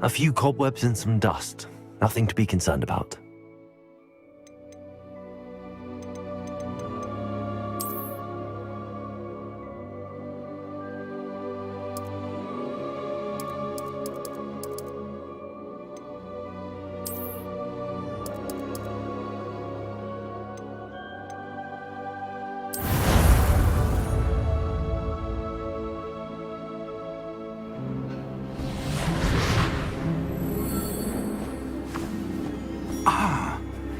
A few cobwebs and some dust. Nothing to be concerned about.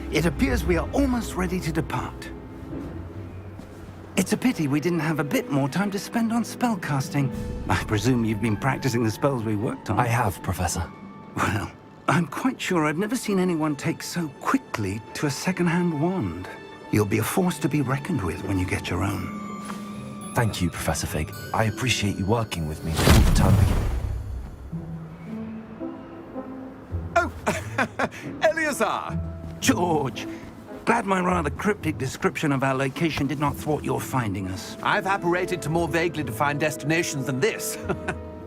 It appears we are almost ready to depart. It's a pity we didn't have a bit more time to spend on spellcasting. I presume you've been practicing the spells we worked on. I have, Professor. Well, I'm quite sure I've never seen anyone take so quickly to a second-hand wand. You'll be a force to be reckoned with when you get your own. Thank you, Professor Fig. I appreciate you working with me all the time. Oh, Eleazar! George, glad my rather cryptic description of our location did not thwart your finding us. I've apparated to more vaguely defined destinations than this.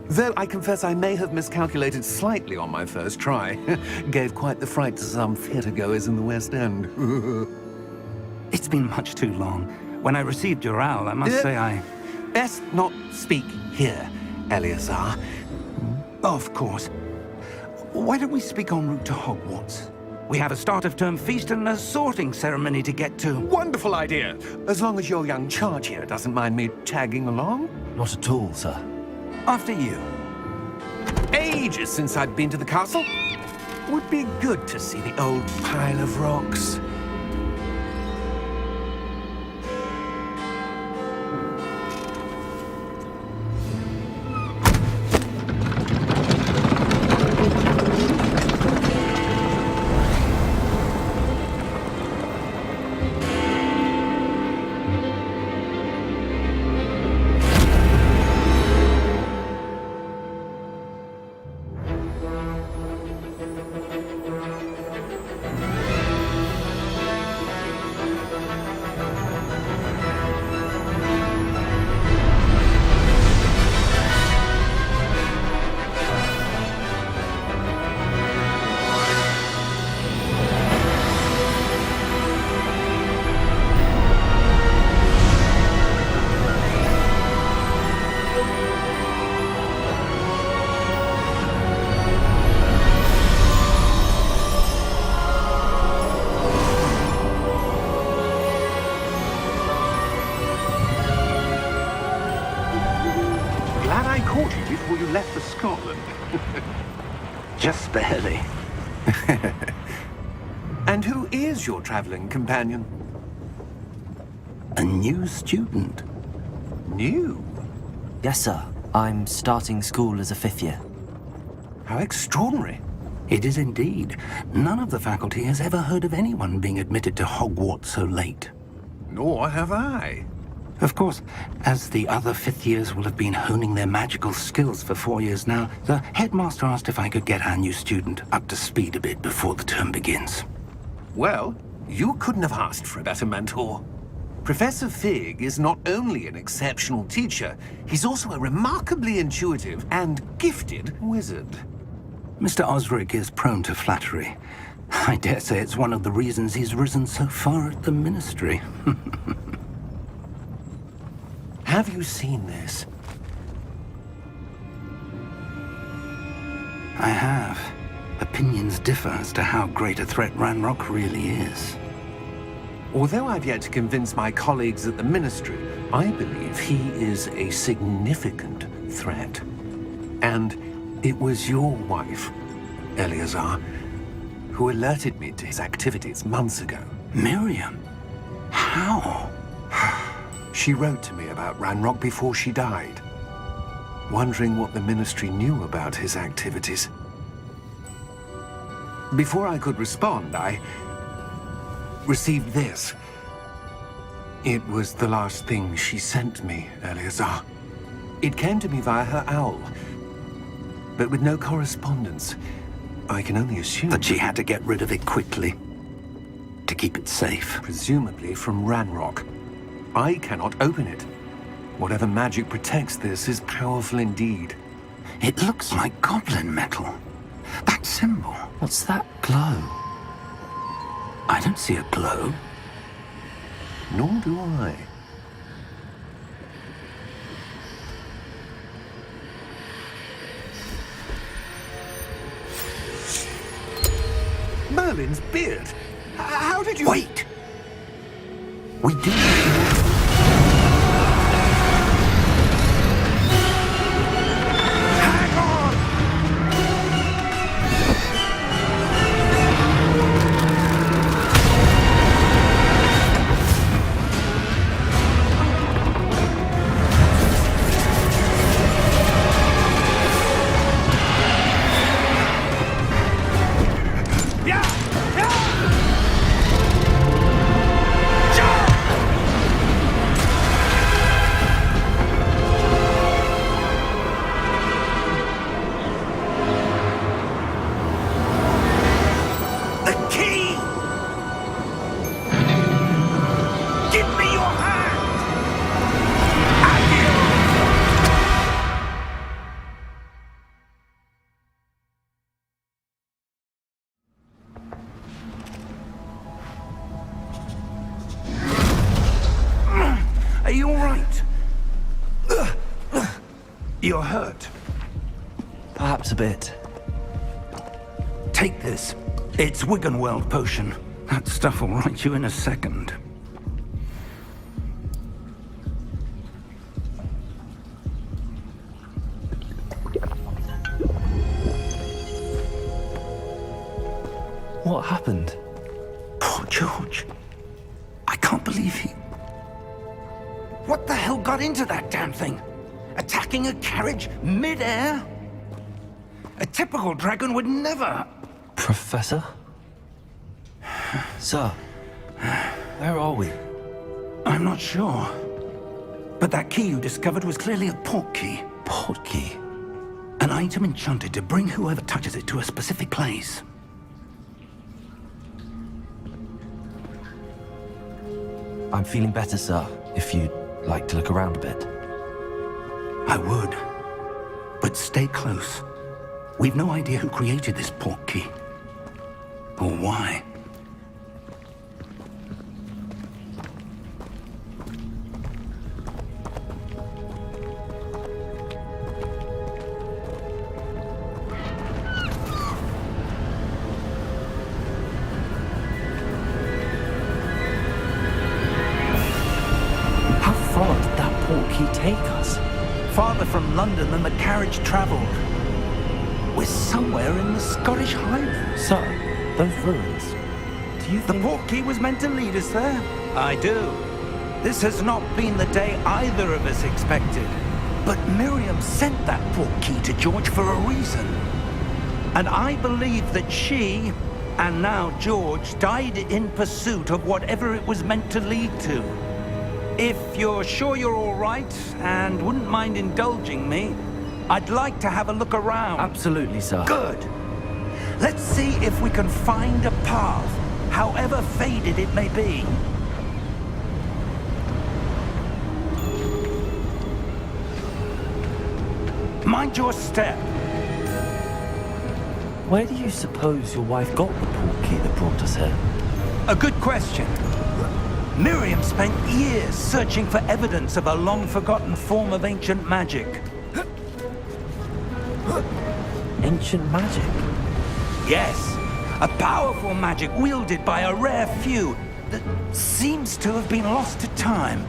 Though I confess I may have miscalculated slightly on my first try. Gave quite the fright to some theatre-goers in the West End. It's been much too long. When I received your owl, I must say I... Best not speak here, Eleazar. Of course. Why don't we speak en route to Hogwarts? We have a start-of-term feast and a sorting ceremony to get to. Wonderful idea! As long as your young charge here doesn't mind me tagging along. Not at all, sir. After you. Ages since I'd been to the castle. Would be good to see the old pile of rocks. Left for Scotland. Just barely. And who is your traveling companion? A new student. New? Yes, sir. I'm starting school as a 5th year. How extraordinary. It is indeed. None of the faculty has ever heard of anyone being admitted to Hogwarts so late. Nor have I. Of course, as the other 5th years will have been honing their magical skills for 4 years now, the headmaster asked if I could get our new student up to speed a bit before the term begins. Well, you couldn't have asked for a better mentor. Professor Fig is not only an exceptional teacher, he's also a remarkably intuitive and gifted wizard. Mr. Osric is prone to flattery. I dare say it's one of the reasons he's risen so far at the Ministry. Have you seen this? I have. Opinions differ as to how great a threat Ranrock really is. Although I've yet to convince my colleagues at the Ministry, I believe he is a significant threat. And it was your wife, Eleazar, who alerted me to his activities months ago. Miriam? How? She wrote to me about Ranrock before she died, wondering what the Ministry knew about his activities. Before I could respond, I received this. It was the last thing she sent me, Eleazar. It came to me via her owl, but with no correspondence. I can only assume that she had to get rid of it quickly, to keep it safe. Presumably from Ranrock. I cannot open it. Whatever magic protects this is powerful indeed. It looks like goblin metal. That symbol. What's that glow? I don't see a glow. Nor do I. Merlin's beard. How did you... Wait! We do... Hang on! Are you all right? You're hurt. Perhaps a bit. Take this. It's Wiggenweld potion. That stuff will right you in a second. What happened? Poor George. I can't believe he... What the hell got into that damn thing? Attacking a carriage mid-air? A typical dragon would never... Professor? Sir, where are we? I'm not sure. But that key you discovered was clearly a port key. Port key? An item enchanted to bring whoever touches it to a specific place. I'm feeling better, sir, if you'd like to look around a bit. I would. But stay close. We've no idea who created this port key. Or why. How far did that port key take us? Farther from London than the carriage travelled. We're somewhere in the Scottish Highlands. Sir, those ruins. Do you The think... port key was meant to lead us there? I do. This has not been the day either of us expected. But Miriam sent that port key to George for a reason. And I believe that she, and now George, died in pursuit of whatever it was meant to lead to. If you're sure you're all right, and wouldn't mind indulging me, I'd like to have a look around. Absolutely, sir. Good. Let's see if we can find a path, however faded it may be. Mind your step. Where do you suppose your wife got the port key that brought us here? A good question. Miriam spent years searching for evidence of a long-forgotten form of ancient magic. Ancient magic? Yes, a powerful magic wielded by a rare few that seems to have been lost to time.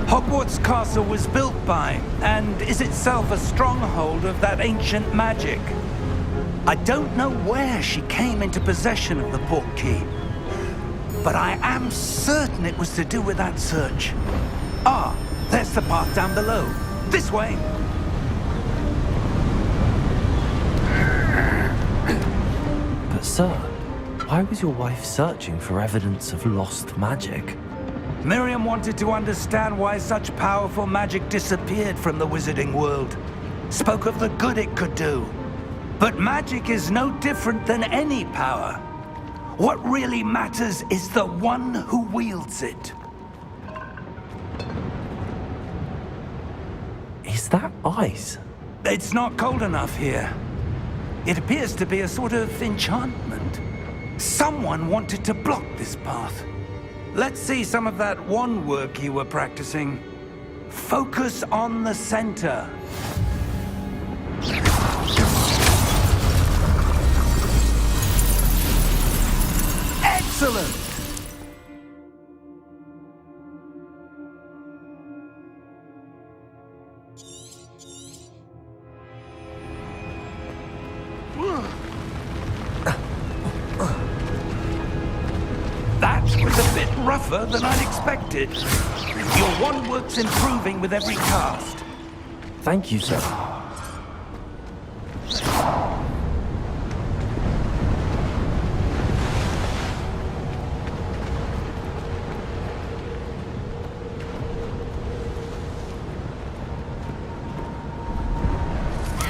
Hogwarts Castle was built by, and is itself a stronghold of that ancient magic. I don't know where she came into possession of the port key, but I am certain it was to do with that search. Ah, there's the path down below. This way. But sir, why was your wife searching for evidence of lost magic? Miriam wanted to understand why such powerful magic disappeared from the wizarding world. Spoke of the good it could do. But magic is no different than any power. What really matters is the one who wields it. that ice? It's not cold enough here. It appears to be a sort of enchantment. Someone wanted to block this path. Let's see some of that wand work you were practicing. Focus on the center. Excellent! That was a bit rougher than I'd expected. Your wand work's improving with every cast. Thank you, sir.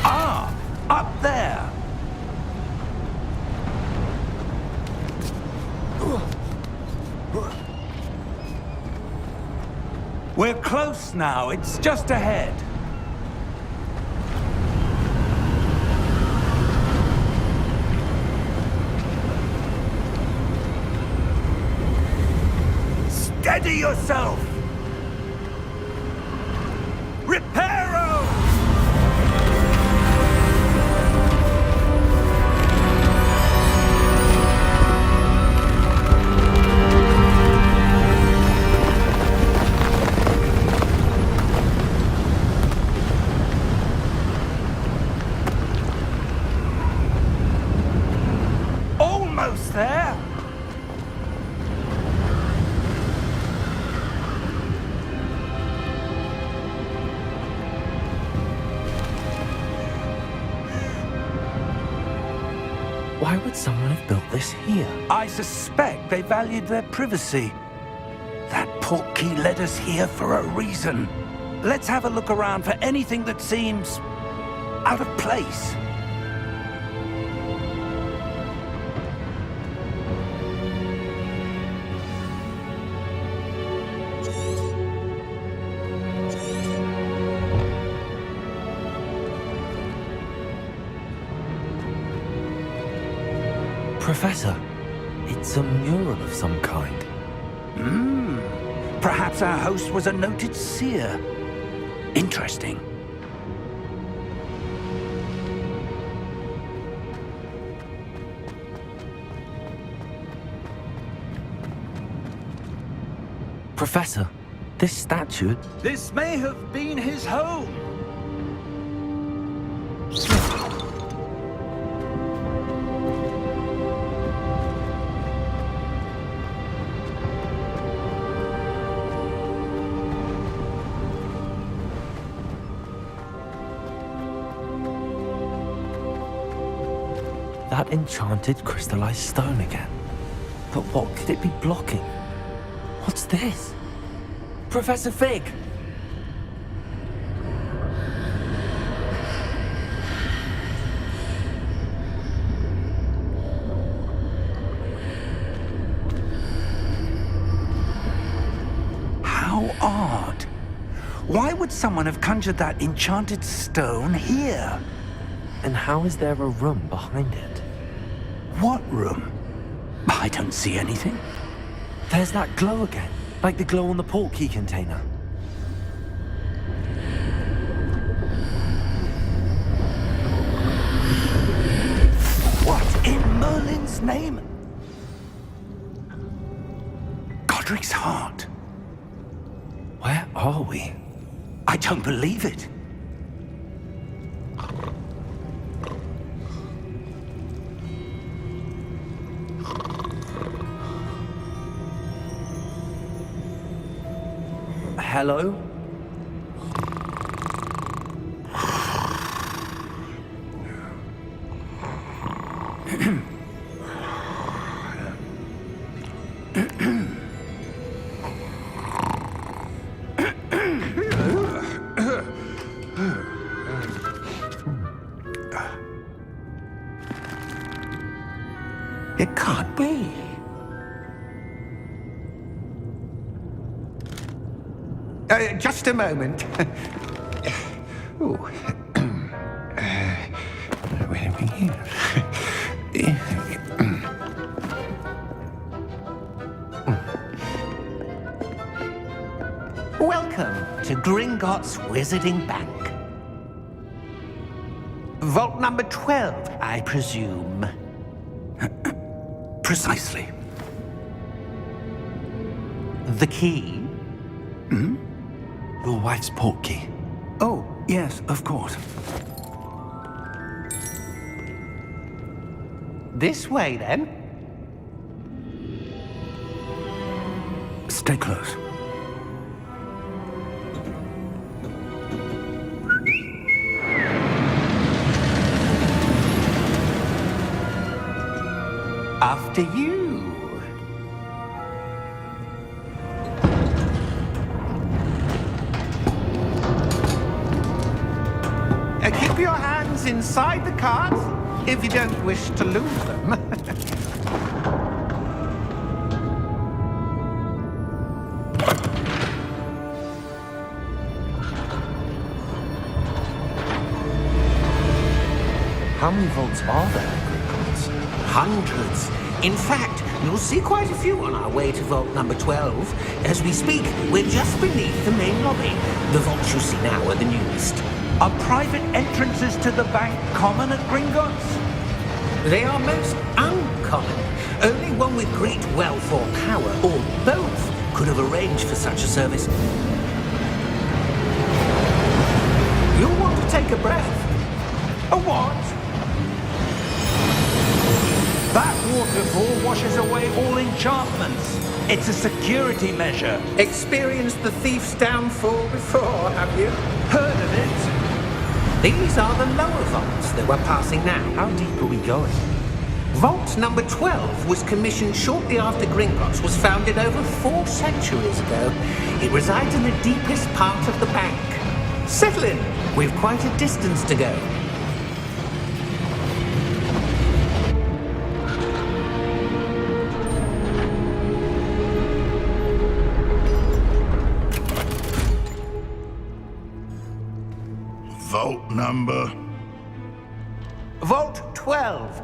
Ah, up there. We're close now. It's just ahead. Steady yourself! Reparo! Almost there! Why would someone have built this here? I suspect they valued their privacy. That portkey led us here for a reason. Let's have a look around for anything that seems out of place. Professor, it's a mural of some kind. Perhaps our host was a noted seer. Interesting. Professor, this statue... This may have been his home. That enchanted crystallized stone again. But what could it be blocking? What's this? Professor Fig! How odd. Why would someone have conjured that enchanted stone here? And how is there a room behind it? What room? I don't see anything. There's that glow again, like the glow on the portkey container. What in Merlin's name? Godric's heart. Where are we? I don't believe it. Hello? It can't be. Just a moment. Oh. Where are we here? Welcome to Gringotts Wizarding Bank. Vault number 12, I presume. Precisely. The key? Your wife's portkey. Oh, yes, of course. This way, then. Stay close. After you. Keep your hands inside the cards if you don't wish to lose them. How many vaults are there? Hundreds. In fact, you'll see quite a few on our way to vault number 12. As we speak, we're just beneath the main lobby. The vaults you see now are the newest. Are private entrances to the bank common at Gringotts? They are most uncommon. Only one with great wealth or power, or both, could have arranged for such a service. You'll want to take a breath. A what? That waterfall washes away all enchantments. It's a security measure. Experienced the thief's downfall before, have you? Heard of it? These are the lower vaults that we're passing now. How deep are we going? Vault number 12 was commissioned shortly after Gringotts was founded over 4 centuries ago. It resides in the deepest part of the bank. Settle in. We've quite a distance to go. Vault number? Vault 12.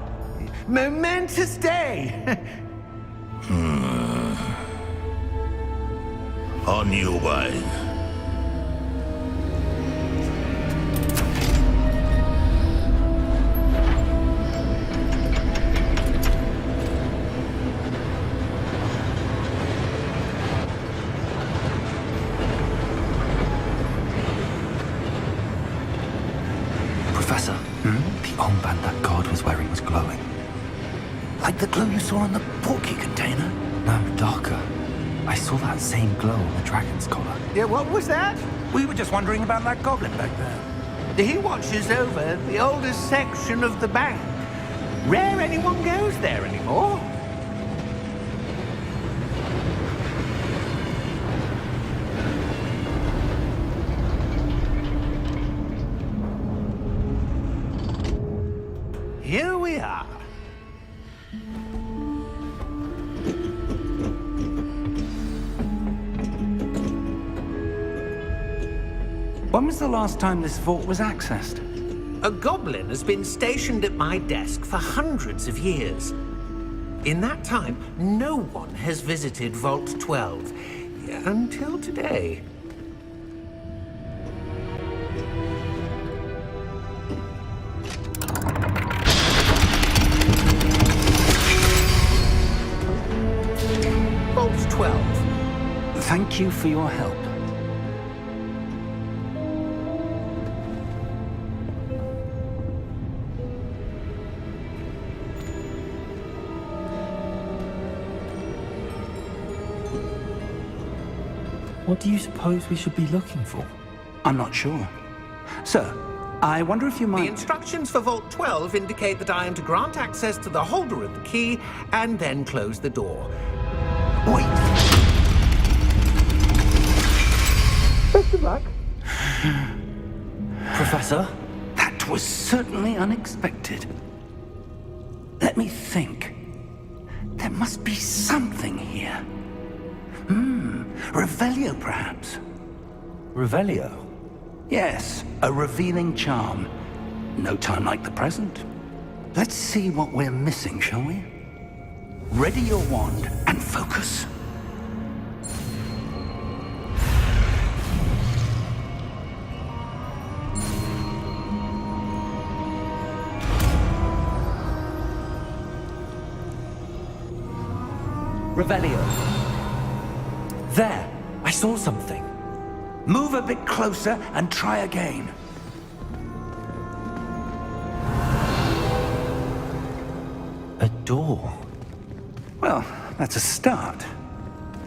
Momentous day. On your way. Professor, the armband that guard was wearing was glowing. Like the glow you saw on the portkey container? No, darker. I saw that same glow on the dragon's collar. Yeah, what was that? We were just wondering about that goblin back there. He watches over the oldest section of the bank. Rare anyone goes there anymore. Here we are. When was the last time this vault was accessed? A goblin has been stationed at my desk for hundreds of years. In that time, no one has visited Vault 12 until today. Vault 12. Thank you for your help. What do you suppose we should be looking for? I'm not sure. Sir, I wonder if you The might... instructions for Vault 12 indicate that I am to grant access to the holder of the key and then close the door. Wait! Best of luck. Professor? That was certainly unexpected. Let me think. There must be something here. Revelio, perhaps. Revelio? Yes, a revealing charm. No time like the present. Let's see what we're missing, shall we? Ready your wand and focus. Revelio. There! I saw something. Move a bit closer and try again. A door. Well, that's a start.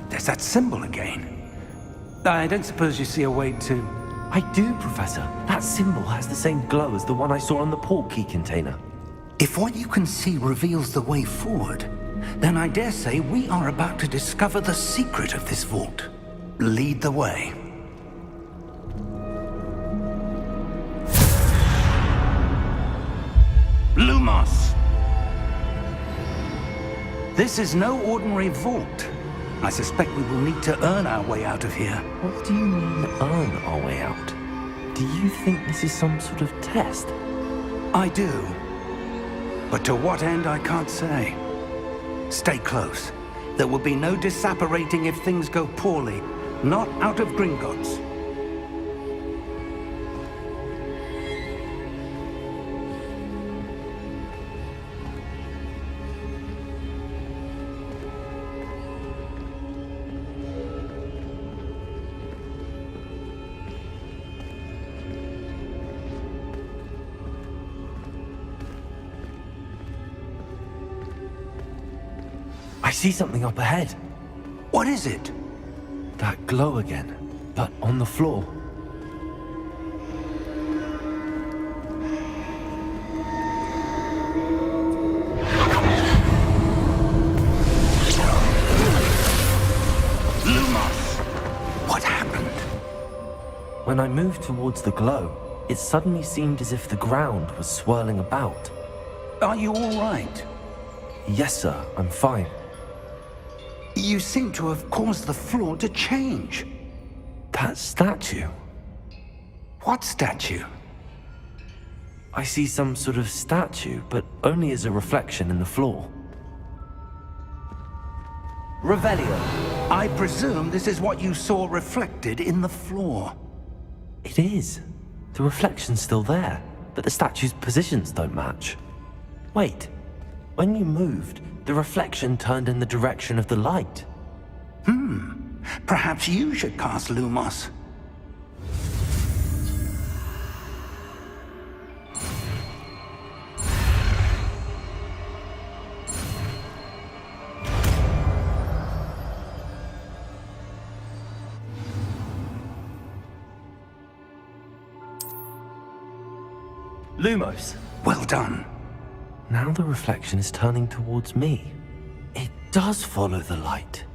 There's that symbol again. I don't suppose you see a way to... I do, Professor. That symbol has the same glow as the one I saw on the port key container. If what you can see reveals the way forward, then I dare say we are about to discover the secret of this vault. Lead the way. Lumos! This is no ordinary vault. I suspect we will need to earn our way out of here. What do you mean, earn our way out? Do you think this is some sort of test? I do. But to what end, I can't say. Stay close. There will be no disapparating if things go poorly. Not out of Gringotts. I see something up ahead. What is it? That glow again, but on the floor. Lumos! What happened? When I moved towards the glow, it suddenly seemed as if the ground was swirling about. Are you all right? Yes, sir, I'm fine. You seem to have caused the floor to change. That statue. What statue? I see some sort of statue, but only as a reflection in the floor. Revelio. I presume this is what you saw reflected in the floor. It is. The reflection's still there, but the statue's positions don't match. Wait. When you moved, the reflection turned in the direction of the light. Perhaps you should cast Lumos. Lumos. Well done. Now the reflection is turning towards me. It does follow the light.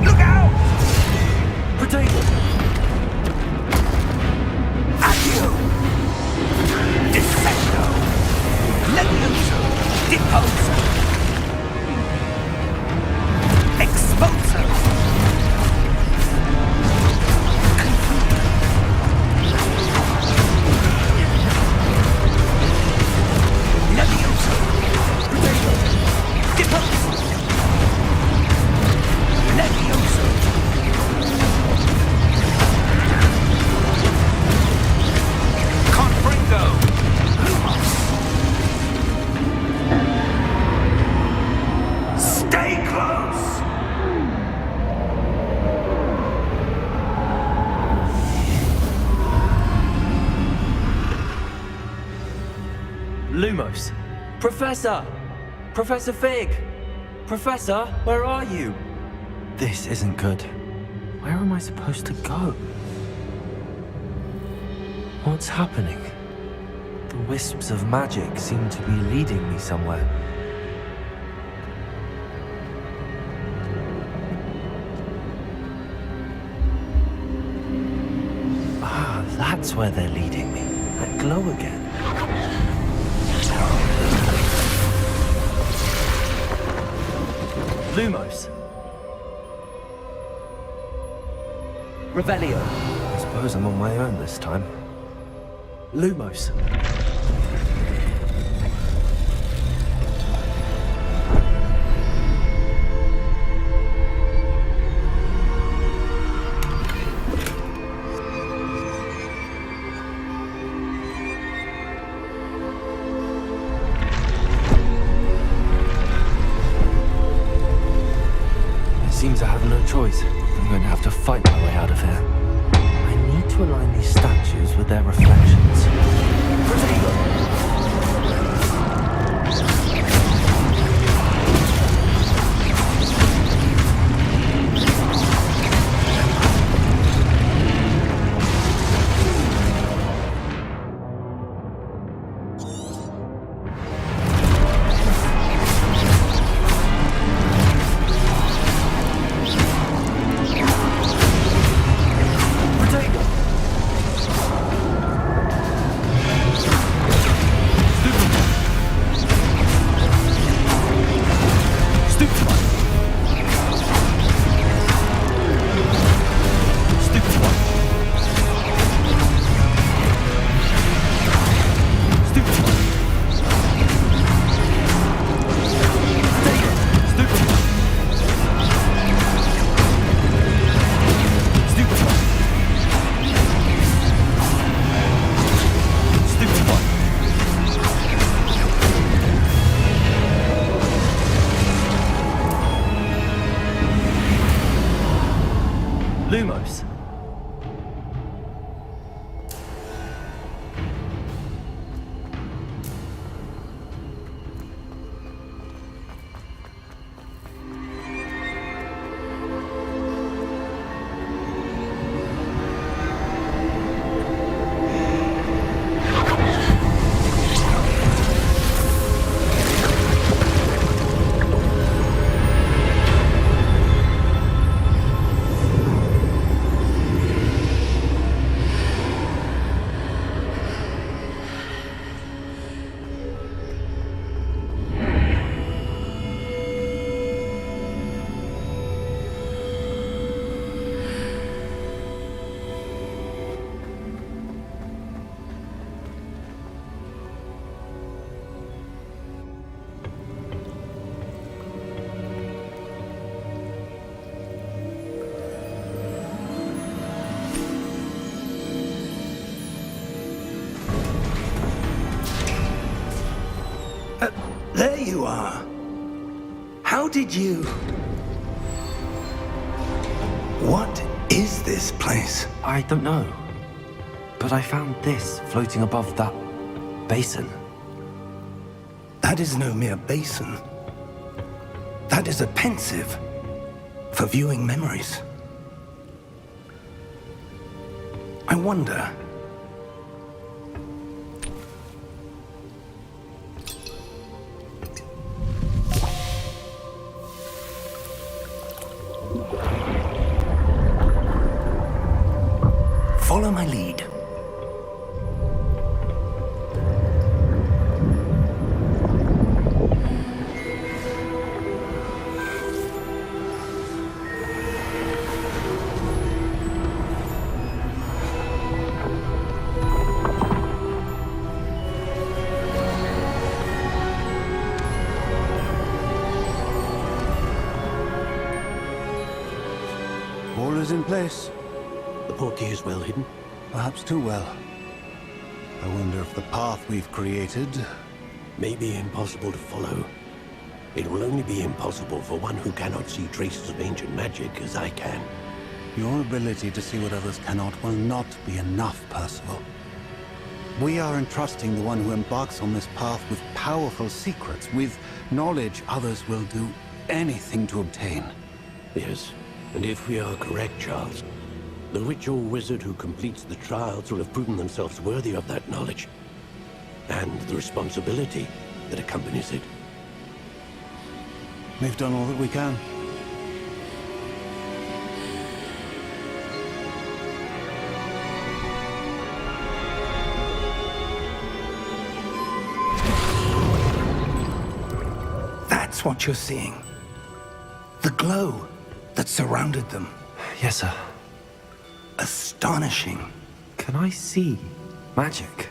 Look out! Potato! Accio! Defecto! Levioso! Deposo! Exposo! Levioso! Potato! Deposo! Levioso! Confringo! Lumos! Stay close! Lumos. Professor! Professor Fig! Professor, where are you? This isn't good. Where am I supposed to go? What's happening? The wisps of magic seem to be leading me somewhere. That's where they're leading me. That glow again. Lumos. Revelio. I suppose I'm on my own this time. Lumos. Seems I have no choice. I'm going to have to fight my way out of here. I need to align these statues with their reflections. Lumos. There you are. How did you... What is this place? I don't know. But I found this floating above that basin. That is no mere basin. That is a pensive for viewing memories. I wonder... Follow my lead. All is in place. The portkey is well hidden. Perhaps too well. I wonder if the path we've created... May be impossible to follow. It will only be impossible for one who cannot see traces of ancient magic as I can. Your ability to see what others cannot will not be enough, Percival. We are entrusting the one who embarks on this path with powerful secrets, with knowledge others will do anything to obtain. Yes, and if we are correct, Charles, the witch or wizard who completes the trials will have proven themselves worthy of that knowledge, and the responsibility that accompanies it. We've done all that we can. That's what you're seeing. The glow that surrounded them. Yes, sir. Astonishing. Can I see magic?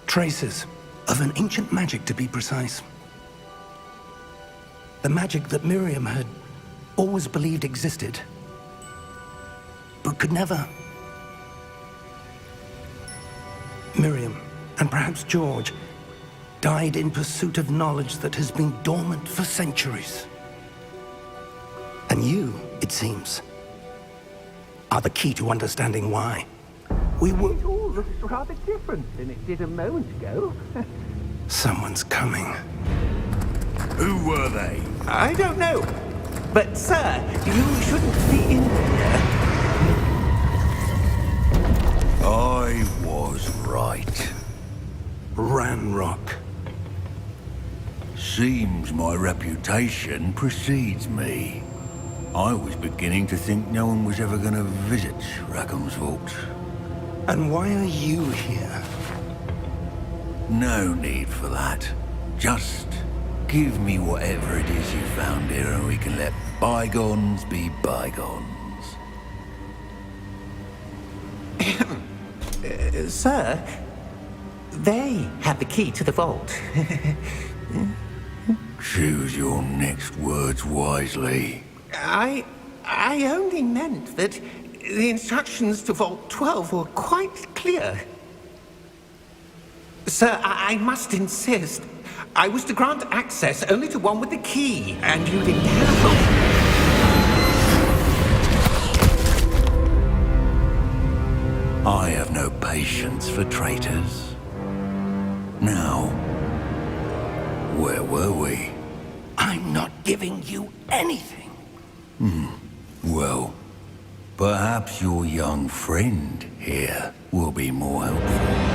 Traces of an ancient magic, to be precise. The magic that Miriam had always believed existed, but could never. Miriam, and perhaps George, died in pursuit of knowledge that has been dormant for centuries. And you, it seems, are the key to understanding why. We will... It all looks rather different than it did a moment ago. Someone's coming. Who were they? I don't know. But, sir, you shouldn't be in here. I was right. Ranrock. Seems my reputation precedes me. I was beginning to think no one was ever going to visit Rackham's vault. And why are you here? No need for that. Just give me whatever it is you found here and we can let bygones be bygones. Sir, they have the key to the vault. Choose your next words wisely. I only meant that the instructions to Vault 12 were quite clear. Sir, I must insist. I was to grant access only to one with the key, and you didn't have... I have no patience for traitors. Now, where were we? I'm not giving you anything. Well, perhaps your young friend here will be more helpful.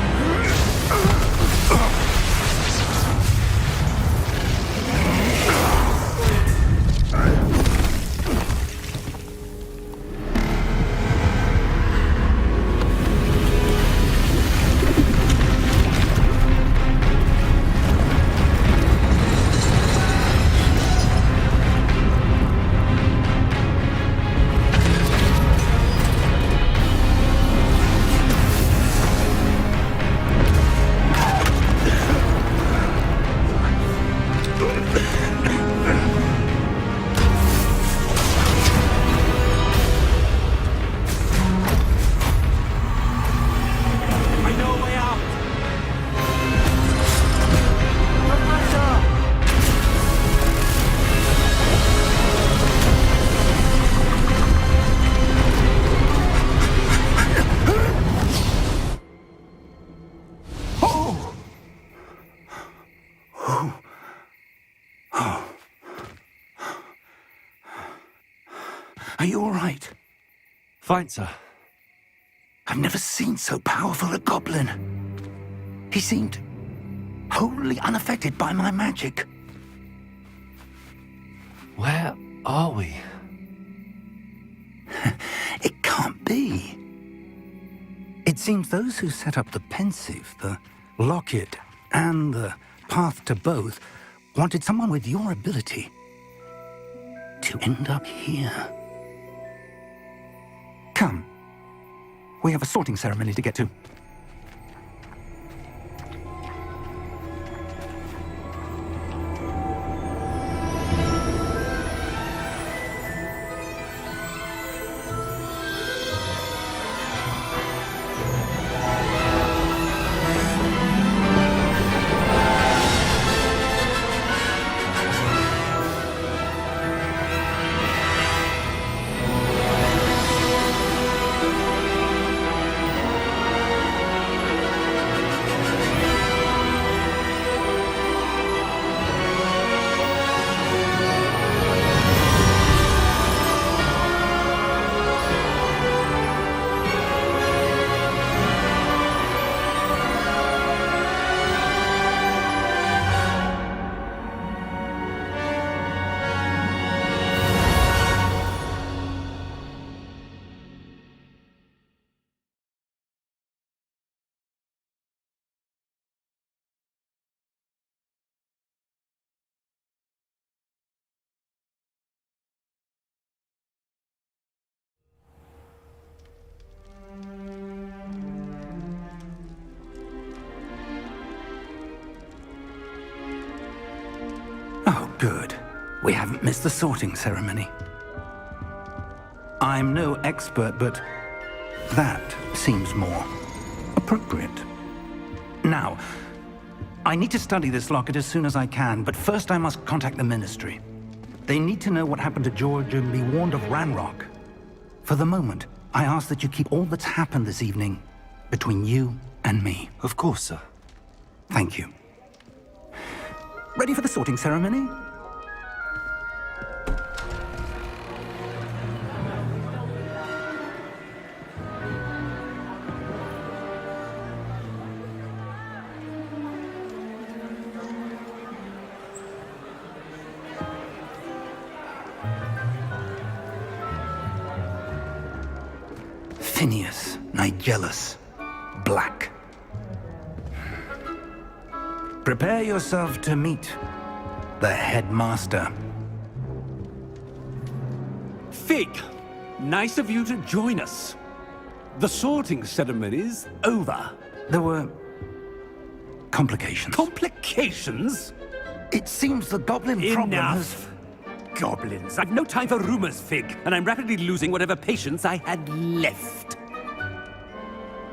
Are you all right? Fine, sir. I've never seen so powerful a goblin. He seemed wholly unaffected by my magic. Where are we? It can't be. It seems those who set up the pensive, the locket, and the path to both wanted someone with your ability to end up here. Come. We have a sorting ceremony to get to. Good. We haven't missed the sorting ceremony. I'm no expert, but that seems more appropriate. Now, I need to study this locket as soon as I can, but first I must contact the Ministry. They need to know what happened to George and be warned of Ranrock. For the moment, I ask that you keep all that's happened this evening between you and me. Of course, sir. Thank you. Ready for the sorting ceremony? Phineas, Nigellus, Black. Prepare yourself to meet the headmaster. Fig, nice of you to join us. The sorting ceremony's over. There were complications. Complications? It seems the goblin problem has... Enough. Goblins. I've no time for rumors, Fig, and I'm rapidly losing whatever patience I had left.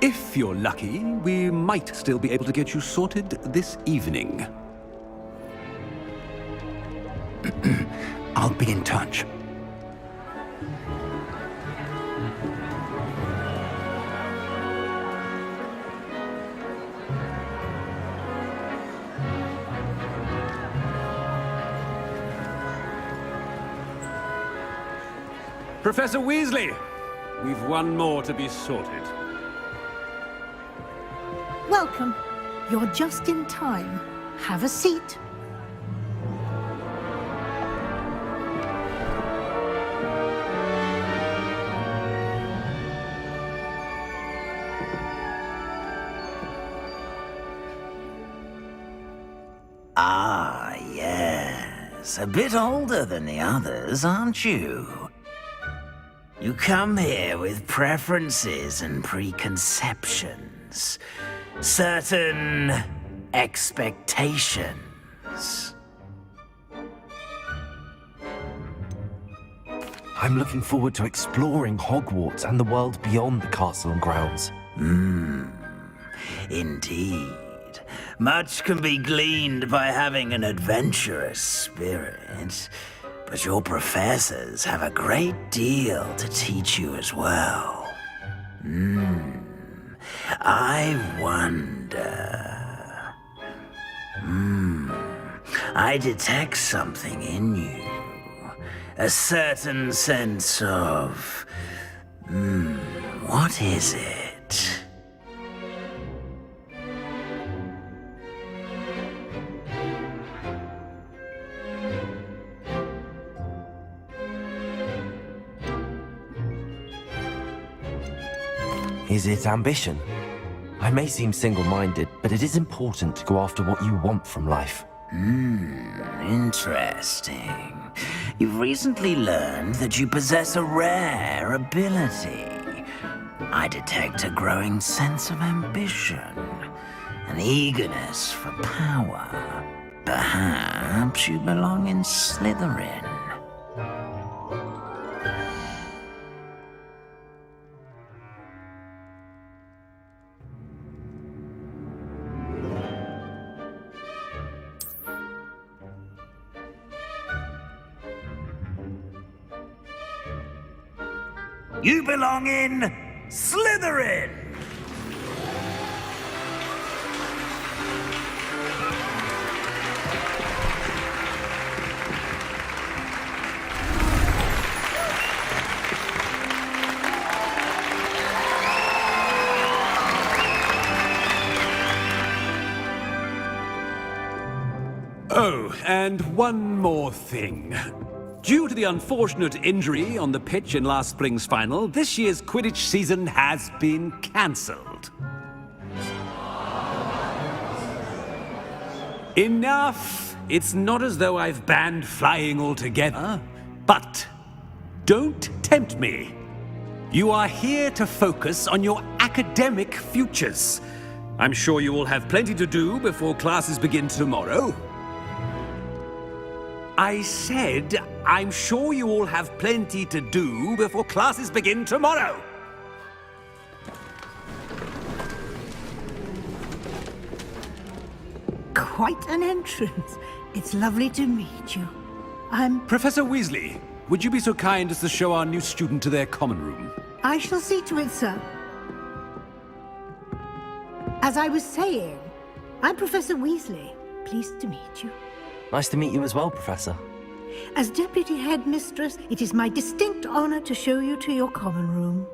If you're lucky, we might still be able to get you sorted this evening. I'll be in touch. Professor Weasley, we've one more to be sorted. Welcome. You're just in time. Have a seat. Ah, yes. A bit older than the others, aren't you? You come here with preferences and preconceptions. Certain expectations. I'm looking forward to exploring Hogwarts and the world beyond the castle and grounds. Indeed. Much can be gleaned by having an adventurous spirit, but your professors have a great deal to teach you as well. I wonder... I detect something in you. A certain sense of... what is it? Is it ambition? I may seem single-minded, but it is important to go after what you want from life. Interesting. You've recently learned that you possess a rare ability. I detect a growing sense of ambition, an eagerness for power. Perhaps you belong in Slytherin. You belong in Slytherin! Oh, and one more thing. Due to the unfortunate injury on the pitch in last spring's final, this year's Quidditch season has been cancelled. Enough! It's not as though I've banned flying altogether, but don't tempt me. You are here to focus on your academic futures. I'm sure you will have plenty to do before classes begin tomorrow. I said, I'm sure you all have plenty to do before classes begin tomorrow. Quite an entrance. It's lovely to meet you. Professor Weasley, would you be so kind as to show our new student to their common room? I shall see to it, sir. As I was saying, I'm Professor Weasley. Pleased to meet you. Nice to meet you as well, Professor. As Deputy Headmistress, it is my distinct honor to show you to your common room.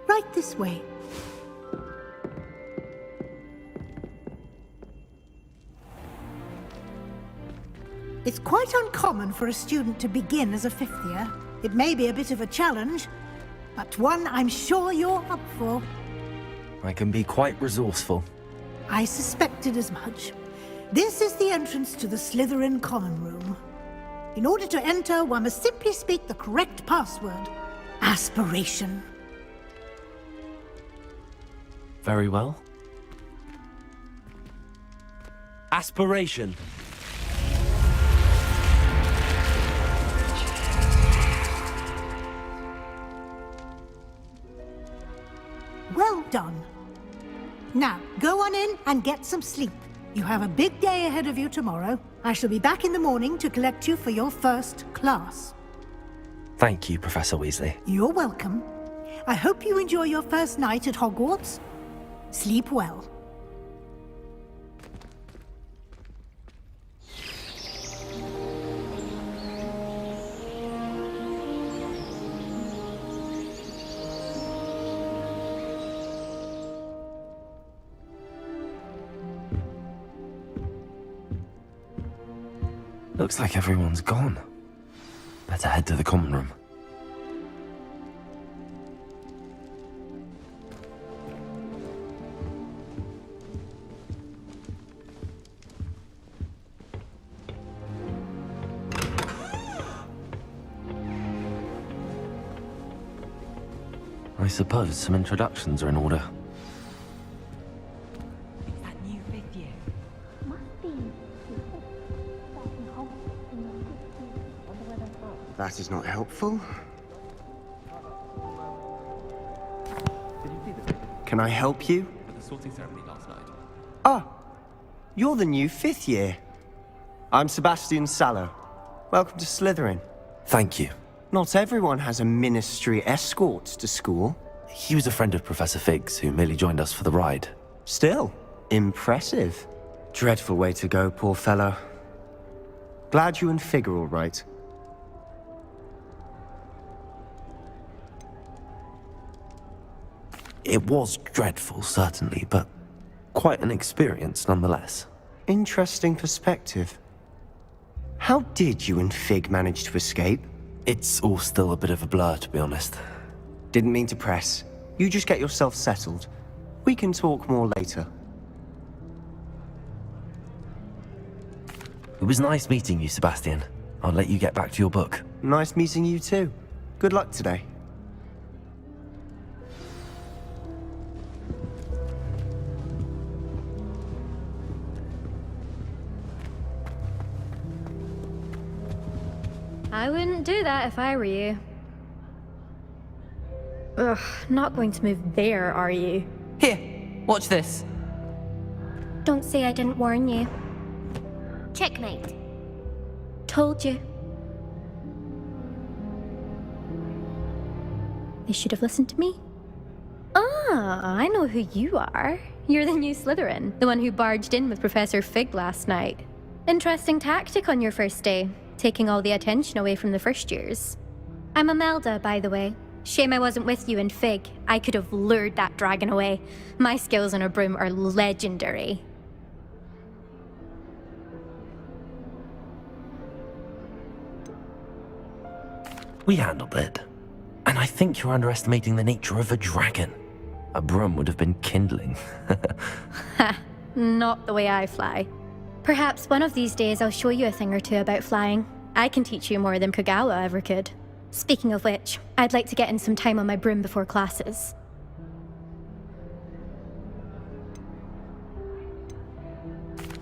Right this way. It's quite uncommon for a student to begin as a fifth year. It may be a bit of a challenge, but one I'm sure you're up for. I can be quite resourceful. I suspected as much. This is the entrance to the Slytherin common room. In order to enter, one must simply speak the correct password. Aspiration. Very well. Aspiration. Well done. Now, go on in and get some sleep. You have a big day ahead of you tomorrow. I shall be back in the morning to collect you for your first class. Thank you, Professor Weasley. You're welcome. I hope you enjoy your first night at Hogwarts. Sleep well. Looks like everyone's gone. Better head to the common room. I suppose some introductions are in order. That is not helpful. Can I help you? At the sorting ceremony last night. Ah, you're the new fifth year. I'm Sebastian Sallow. Welcome to Slytherin. Thank you. Not everyone has a ministry escort to school. He was a friend of Professor Fig's who merely joined us for the ride. Still, impressive. Dreadful way to go, poor fellow. Glad you and Fig are all right. It was dreadful, certainly, but quite an experience nonetheless. Interesting perspective. How did you and Fig manage to escape? It's all still a bit of a blur, to be honest. Didn't mean to press. You just get yourself settled. We can talk more later. It was nice meeting you, Sebastian. I'll let you get back to your book. Nice meeting you too. Good luck today. I wouldn't do that if I were you. Ugh, not going to move there, are you? Here, watch this. Don't say I didn't warn you. Checkmate. Told you. They should have listened to me. Ah, I know who you are. You're the new Slytherin, the one who barged in with Professor Fig last night. Interesting tactic on your first day, taking all the attention away from the first years. I'm Imelda, by the way. Shame I wasn't with you and Fig. I could have lured that dragon away. My skills on a broom are legendary. We handled it. And I think you're underestimating the nature of a dragon. A broom would have been kindling. Ha, not the way I fly. Perhaps one of these days I'll show you a thing or two about flying. I can teach you more than Kagawa ever could. Speaking of which, I'd like to get in some time on my broom before classes.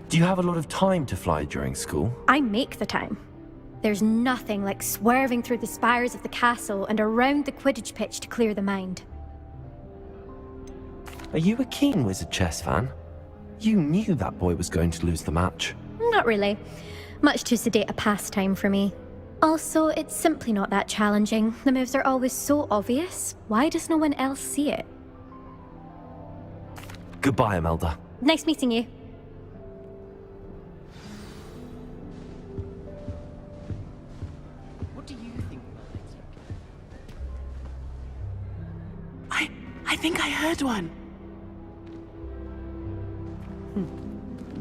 Do you have a lot of time to fly during school? I make the time. There's nothing like swerving through the spires of the castle and around the Quidditch pitch to clear the mind. Are you a keen wizard chess fan? You knew that boy was going to lose the match. Not really. Much too sedate a pastime for me. Also, it's simply not that challenging. The moves are always so obvious. Why does no one else see it? Goodbye, Imelda. Nice meeting you. What do you think mermaids look? I think I heard one.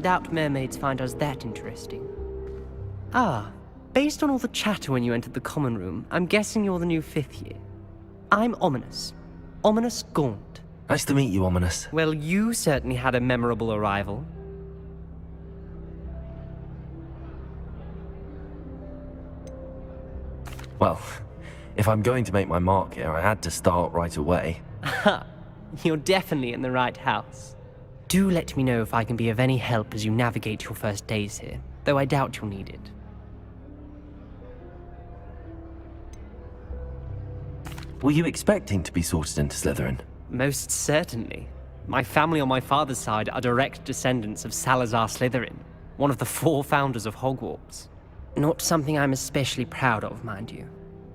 Doubt mermaids find us that interesting. Ah, based on all the chatter when you entered the common room, I'm guessing you're the new 5th year. I'm Ominous. Ominous Gaunt. Nice to meet you, Ominous. Well, you certainly had a memorable arrival. Well, if I'm going to make my mark here, I had to start right away. Ha! You're definitely in the right house. Do let me know if I can be of any help as you navigate your first days here, though I doubt you'll need it. Were you expecting to be sorted into Slytherin? Most certainly. My family on my father's side are direct descendants of Salazar Slytherin, one of the 4 founders of Hogwarts. Not something I'm especially proud of, mind you.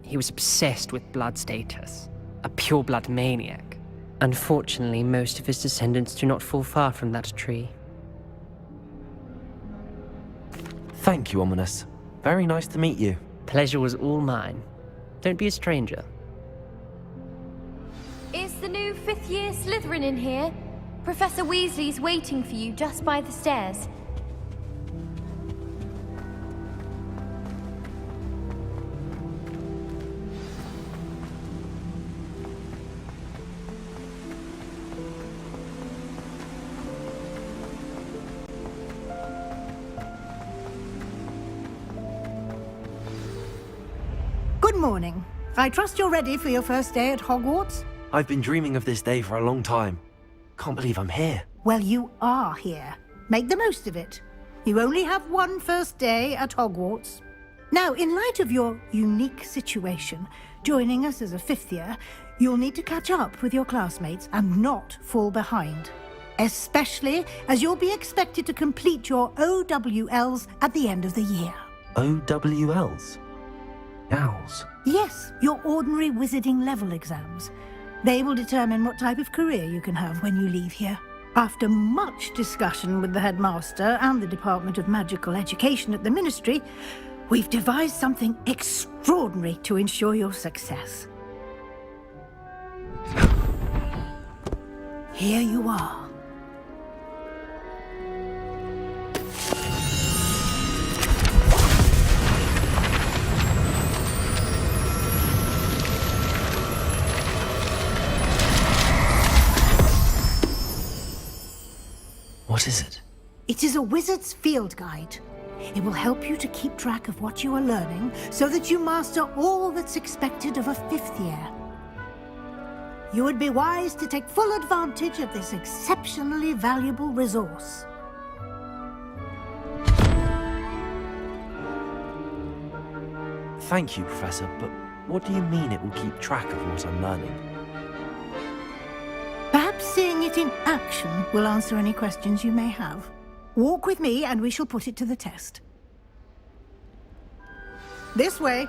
He was obsessed with blood status, a pure-blood maniac. Unfortunately, most of his descendants do not fall far from that tree. Thank you, Ominous. Very nice to meet you. Pleasure was all mine. Don't be a stranger. Is the new 5th year Slytherin in here? Professor Weasley's waiting for you just by the stairs. Good morning. I trust you're ready for your first day at Hogwarts? I've been dreaming of this day for a long time. Can't believe I'm here. Well, you are here. Make the most of it. You only have one first day at Hogwarts. Now, in light of your unique situation, joining us as a 5th year, you'll need to catch up with your classmates and not fall behind. Especially as you'll be expected to complete your OWLs at the end of the year. OWLs? Owls? Yes, your ordinary wizarding level exams. They will determine what type of career you can have when you leave here. After much discussion with the headmaster and the Department of Magical Education at the Ministry, we've devised something extraordinary to ensure your success. Here you are. What is it? It is a wizard's field guide. It will help you to keep track of what you are learning so that you master all that's expected of a 5th year. You would be wise to take full advantage of this exceptionally valuable resource. Thank you, Professor, but what do you mean it will keep track of what I'm learning? Perhaps seeing it in action will answer any questions you may have. Walk with me and we shall put it to the test. This way.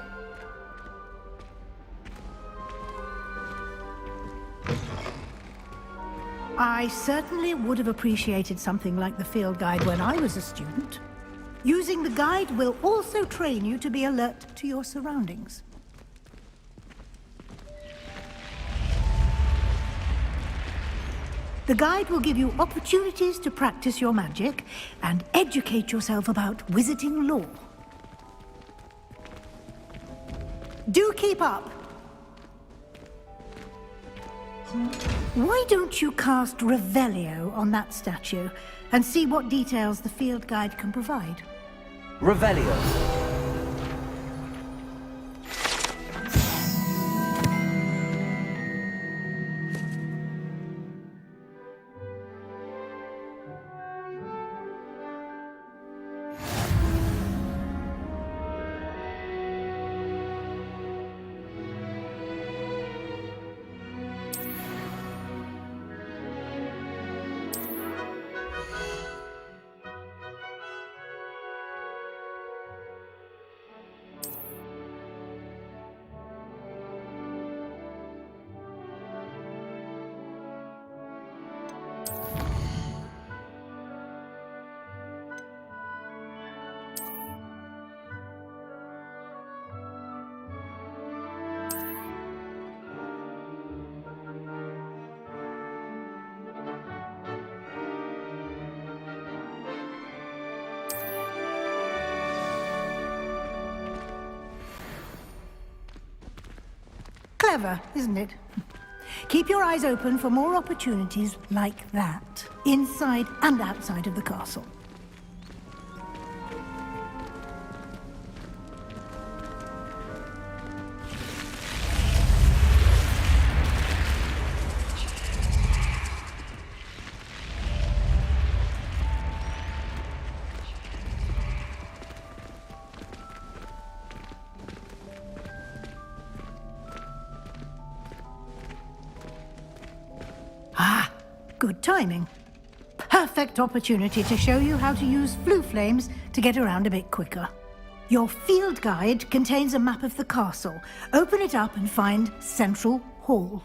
I certainly would have appreciated something like the field guide when I was a student. Using the guide will also train you to be alert to your surroundings. The guide will give you opportunities to practice your magic and educate yourself about wizarding lore. Do keep up. Why don't you cast Revelio on that statue and see what details the field guide can provide? Revelio. Clever, isn't it? Keep your eyes open for more opportunities like that, inside and outside of the castle. Good timing. Perfect opportunity to show you how to use flue flames to get around a bit quicker. Your field guide contains a map of the castle. Open it up and find Central Hall.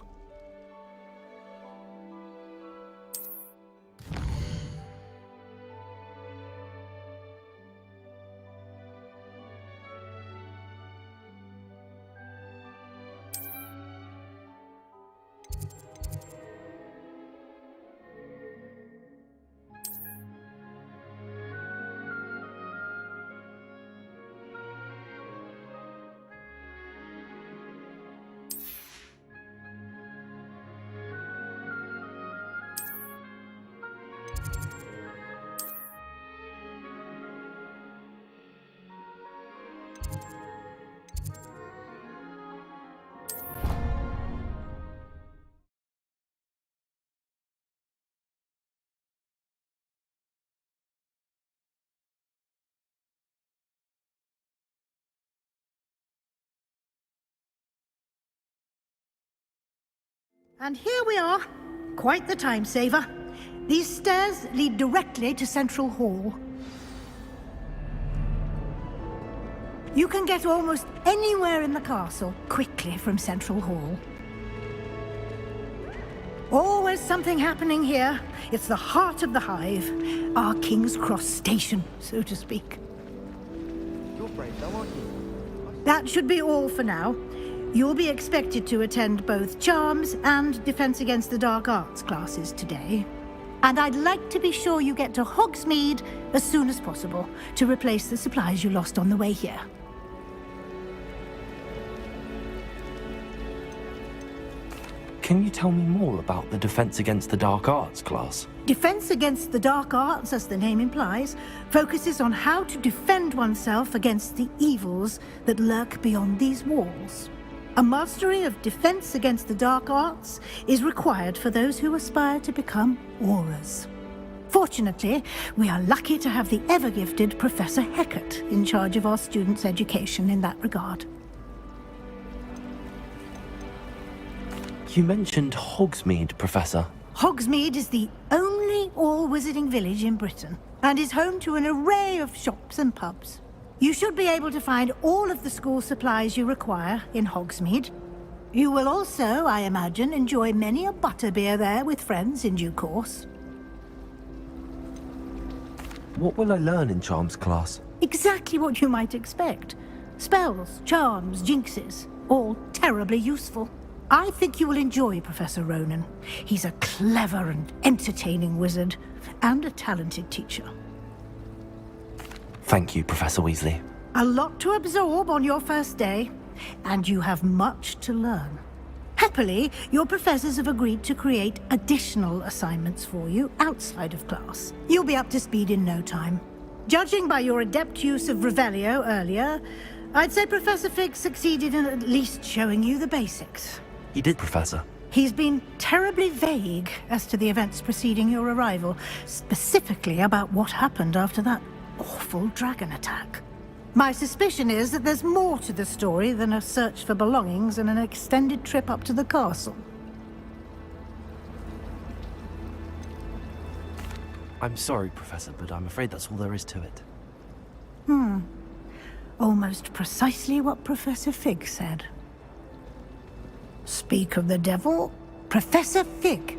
And here we are. Quite the time saver. These stairs lead directly to Central Hall. You can get almost anywhere in the castle quickly from Central Hall. Always something happening here. It's the heart of the hive. Our King's Cross station, so to speak. You're brave though, aren't you? That should be all for now. You'll be expected to attend both Charms and Defense Against the Dark Arts classes today. And I'd like to be sure you get to Hogsmeade as soon as possible to replace the supplies you lost on the way here. Can you tell me more about the Defense Against the Dark Arts class? Defense Against the Dark Arts, as the name implies, focuses on how to defend oneself against the evils that lurk beyond these walls. A mastery of Defense Against the Dark Arts is required for those who aspire to become Aurors. Fortunately, we are lucky to have the ever-gifted Professor Hecat in charge of our students' education in that regard. You mentioned Hogsmeade, Professor. Hogsmeade is the only all-wizarding village in Britain and is home to an array of shops and pubs. You should be able to find all of the school supplies you require in Hogsmeade. You will also, I imagine, enjoy many a butterbeer there with friends in due course. What will I learn in Charms class? Exactly what you might expect. Spells, charms, jinxes, all terribly useful. I think you will enjoy Professor Ronan. He's a clever and entertaining wizard, and a talented teacher. Thank you, Professor Weasley. A lot to absorb on your first day, and you have much to learn. Happily, your professors have agreed to create additional assignments for you outside of class. You'll be up to speed in no time. Judging by your adept use of Revelio earlier, I'd say Professor Fig succeeded in at least showing you the basics. He did, Professor. He's been terribly vague as to the events preceding your arrival, specifically about what happened after that awful dragon attack. My suspicion is that there's more to the story than a search for belongings and an extended trip up to the castle. I'm sorry, Professor, but I'm afraid that's all there is to it. Almost precisely what Professor Fig said. Speak of the devil, Professor Fig.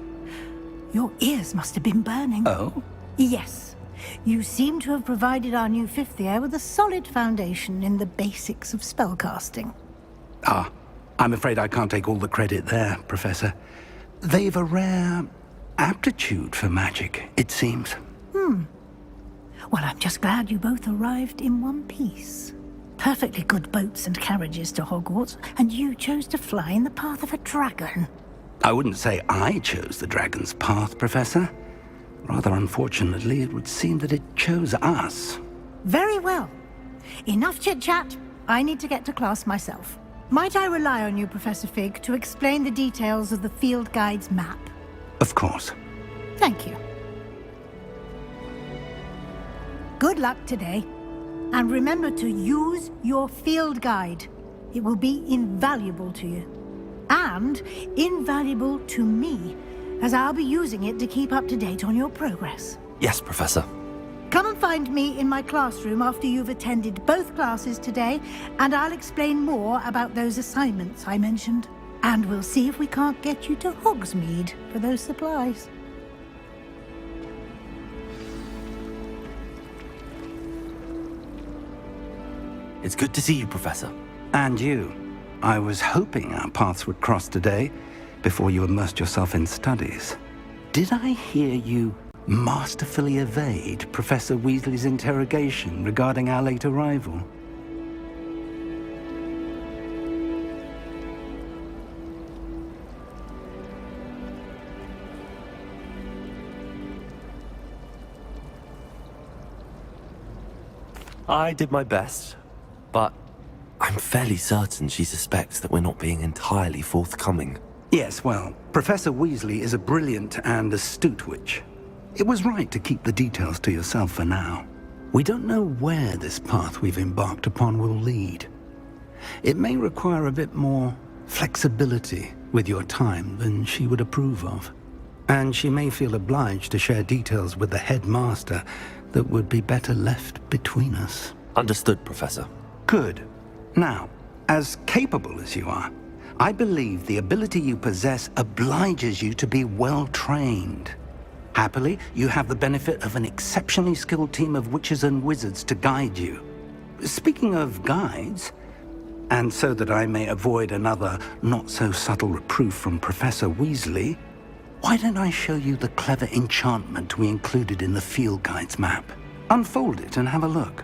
Your ears must have been burning. Oh? Yes. You seem to have provided our new fifth year with a solid foundation in the basics of spellcasting. Ah, I'm afraid I can't take all the credit there, Professor. They've a rare aptitude for magic, it seems. Well, I'm just glad you both arrived in one piece. perfectly good boats and carriages to Hogwarts, and you chose to fly in the path of a dragon. I wouldn't say I chose the dragon's path, Professor. Rather unfortunately, it would seem that it chose us. Very well. Enough chit-chat. I need to get to class myself. Might I rely on you, Professor Fig, to explain the details of the field guide's map? Of course. Thank you. Good luck today. And remember to use your field guide. It will be invaluable to you. And invaluable to me, as I'll be using it to keep up to date on your progress. Yes, Professor. Come and find me in my classroom after you've attended both classes today, and I'll explain more about those assignments I mentioned. And we'll see if we can't get you to Hogsmeade for those supplies. It's good to see you, Professor. And you. I was hoping our paths would cross today, before you immersed yourself in studies. Did I hear you masterfully evade Professor Weasley's interrogation regarding our late arrival? I did my best, but I'm fairly certain she suspects that we're not being entirely forthcoming. Yes, well, Professor Weasley is a brilliant and astute witch. It was right to keep the details to yourself for now. We don't know where this path we've embarked upon will lead. It may require a bit more flexibility with your time than she would approve of. And she may feel obliged to share details with the headmaster that would be better left between us. Understood, Professor. Good. Now, as capable as you are, I believe the ability you possess obliges you to be well-trained. Happily, you have the benefit of an exceptionally skilled team of witches and wizards to guide you. Speaking of guides, and so that I may avoid another not-so-subtle reproof from Professor Weasley, why don't I show you the clever enchantment we included in the field guide's map? Unfold it and have a look.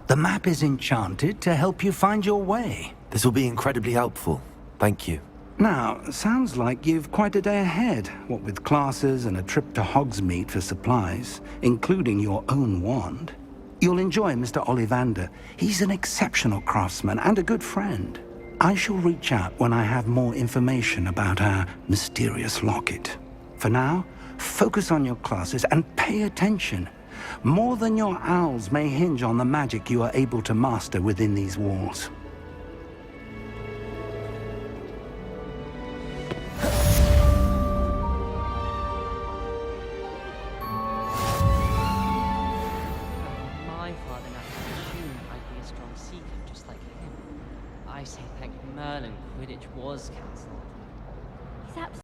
The map is enchanted to help you find your way. This will be incredibly helpful. Thank you. Now, sounds like you've quite a day ahead, what with classes and a trip to Hogsmeade for supplies, including your own wand. You'll enjoy Mr. Ollivander. He's an exceptional craftsman and a good friend. I shall reach out when I have more information about our mysterious locket. For now, focus on your classes and pay attention. More than your owls may hinge on the magic you are able to master within these walls. My father naturally assumed I'd be a strong seeker just like him. I say thank Merlin Quidditch was cancelled.